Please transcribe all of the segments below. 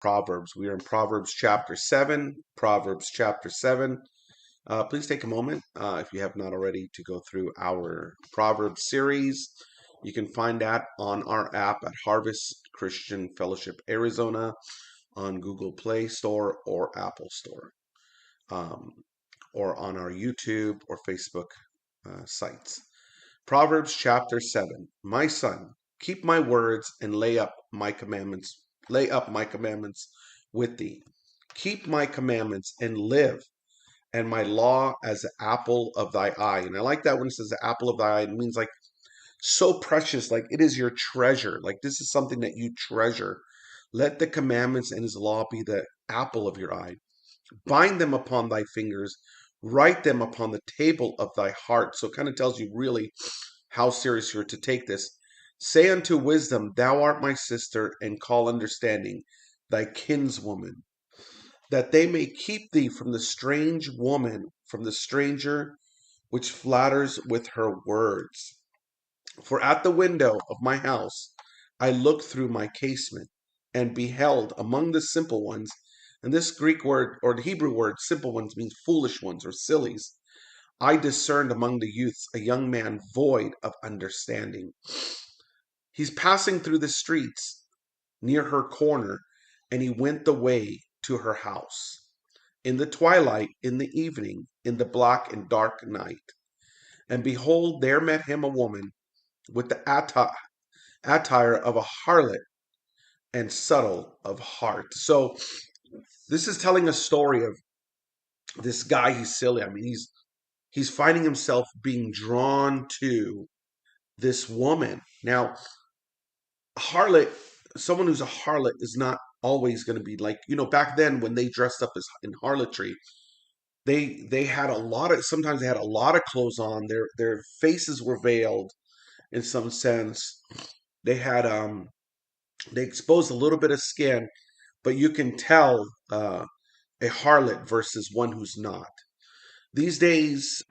Proverbs. We are in Proverbs chapter 7. Proverbs chapter 7. Please take a moment, if you have not already, to go through our Proverbs series. You can find that on our app at Harvest Christian Fellowship Arizona on Google Play Store or Apple Store, um, or on our YouTube or Facebook sites. Proverbs chapter 7. My son, keep my words and lay up my commandments. Lay up my commandments with thee. Keep my commandments and live, and my law as the apple of thy eye. And I like that when it says the apple of thy eye. It means like so precious, like it is your treasure. Like this is something that you treasure. Let the commandments and his law be the apple of your eye. Bind them upon thy fingers, write them upon the table of thy heart. So it kind of tells you really how serious you're to take this. Say unto wisdom, thou art my sister, and call understanding thy kinswoman, that they may keep thee from the strange woman, from the stranger which flatters with her words. For at the window of my house I looked through my casement, and beheld among the simple ones, and this Greek word or the Hebrew word simple ones means foolish ones or sillies. I discerned among the youths a young man void of understanding. He's passing through the streets near her corner, and he went the way to her house. In the twilight, in the evening, in the black and dark night. And behold, there met him a woman with the attire of a harlot and subtle of heart. So this is telling a story of this guy. He's silly. I mean, he's finding himself being drawn to this woman. Now, harlot, someone who's a harlot is not always going to be like, back then when they dressed up as in harlotry, they had a lot of, sometimes they had a lot of clothes on. Their faces were veiled in some sense. They had they exposed a little bit of skin, but you can tell a harlot versus one who's not. These days,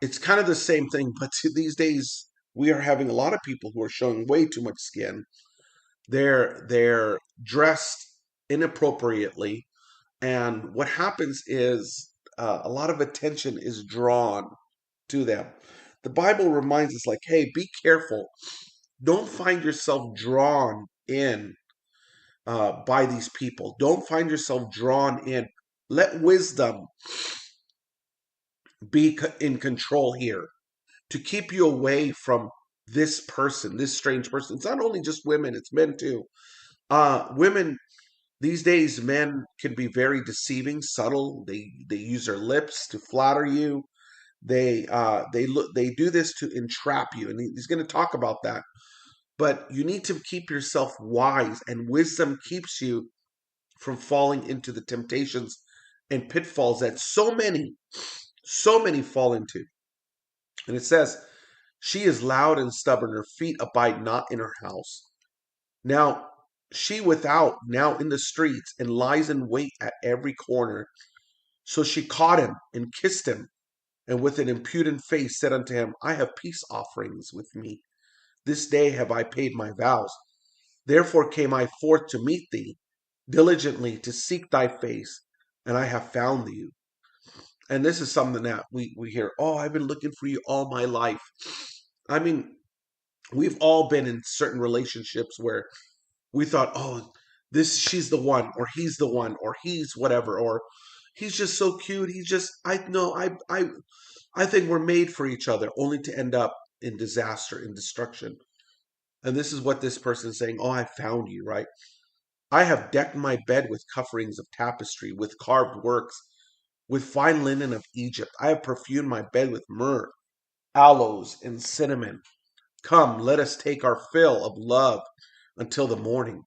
it's kind of the same thing, but these days we are having a lot of people who are showing way too much skin. They're dressed inappropriately, and what happens is a lot of attention is drawn to them. The Bible reminds us, like, hey, be careful. Don't find yourself drawn in by these people. Don't find yourself drawn in. Let wisdom be in control here to keep you away from this person, this strange person. It's not only just women, it's men too. Women these days, men can be very deceiving, subtle. They use their lips to flatter you. They do this to entrap you, and he's going to talk about that. But you need to keep yourself wise, and wisdom keeps you from falling into the temptations and pitfalls that so many fall into. And it says, she is loud and stubborn, her feet abide not in her house. Now she without, now in the streets, and lies in wait at every corner. So she caught him and kissed him, and with an impudent face said unto him, I have peace offerings with me. This day have I paid my vows. Therefore came I forth to meet thee, diligently to seek thy face, and I have found thee. And this is something that we hear, oh, I've been looking for you all my life. I mean, we've all been in certain relationships where we thought, oh, this she's the one, or he's the one, or he's whatever, or he's just so cute. He's just I know I think we're made for each other, only to end up in disaster, in destruction. And this is what this person is saying, oh, I found you, right? I have decked my bed with coverings of tapestry, with carved works, with fine linen of Egypt. I have perfumed my bed with myrrh, aloes, and cinnamon. Come, let us take our fill of love until the morning.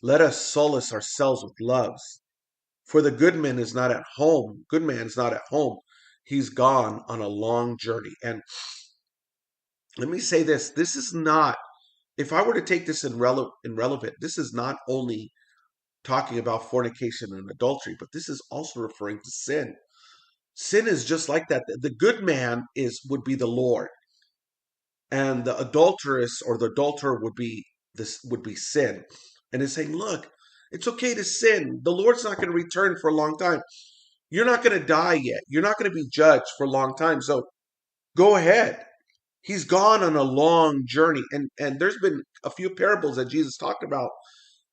Let us solace ourselves with loves. For the good man is not at home. Good man is not at home. He's gone on a long journey. And let me say this. This is not, if I were to take this in irrelevant, this is not only talking about fornication and adultery, but this is also referring to sin. Sin is just like that. The good man would be the Lord, and the adulteress or the adulterer would be sin. And it's saying, look, It's okay to sin. The Lord's not going to return for a long time. You're not going to die yet. You're not going to be judged for a long time. So go ahead. He's gone on a long journey. And there's been a few parables that Jesus talked about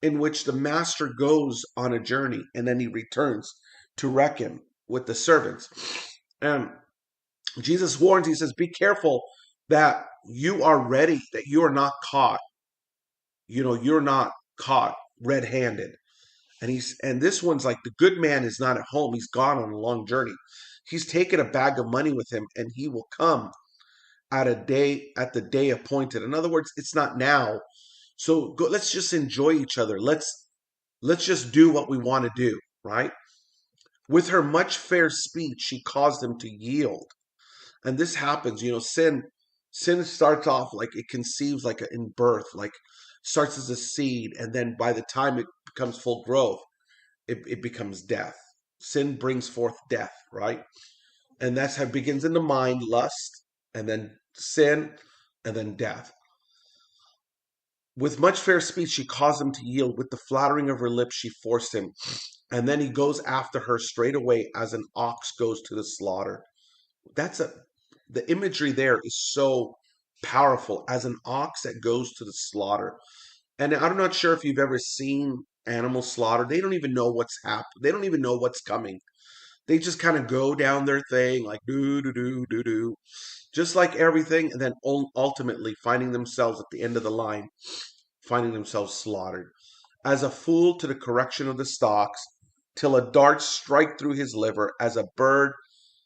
in which the master goes on a journey and then he returns to reckon with the servants. And Jesus warns, he says, be careful that you are ready, that you are not caught. You're not caught red-handed. And this one's like, the good man is not at home. He's gone on a long journey. He's taken a bag of money with him, and he will come at the day appointed. In other words, it's not now. So let's just enjoy each other. Let's just do what we want to do, right? With her much fair speech, she caused him to yield. And this happens, sin starts off like it conceives like in birth, like starts as a seed, and then by the time it becomes full growth, it becomes death. Sin brings forth death, right? And that's how it begins in the mind, lust, and then sin, and then death. With much fair speech, she caused him to yield. With the flattering of her lips, she forced him. And then he goes after her straight away as an ox goes to the slaughter. The imagery there is so powerful, as an ox that goes to the slaughter. And I'm not sure if you've ever seen animals slaughtered. They don't even know what's happened. They don't even know what's coming. They just kind of go down their thing like do do do do do, just like everything, and then ultimately finding themselves at the end of the line, finding themselves slaughtered. As a fool to the correction of the stocks, till a dart strike through his liver, as a bird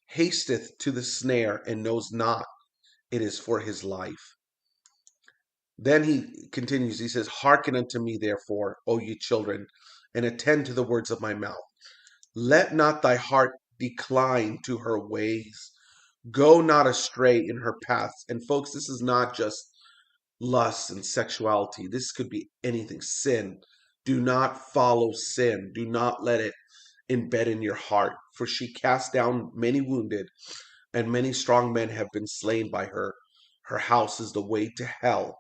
hasteth to the snare, and knows not it is for his life. Then he continues, he says, hearken unto me, therefore, O ye children, and attend to the words of my mouth. Let not thy heart decline to her ways. Go not astray in her paths. And folks, this is not just lust and sexuality. This could be anything. Sin. Do not follow sin. Do not let it embed in your heart. For she cast down many wounded, and many strong men have been slain by her. Her house is the way to hell,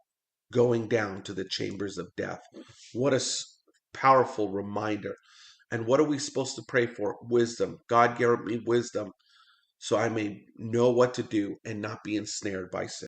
going down to the chambers of death. What a powerful reminder. And what are we supposed to pray for? Wisdom. God, grant me wisdom so I may know what to do and not be ensnared by sin.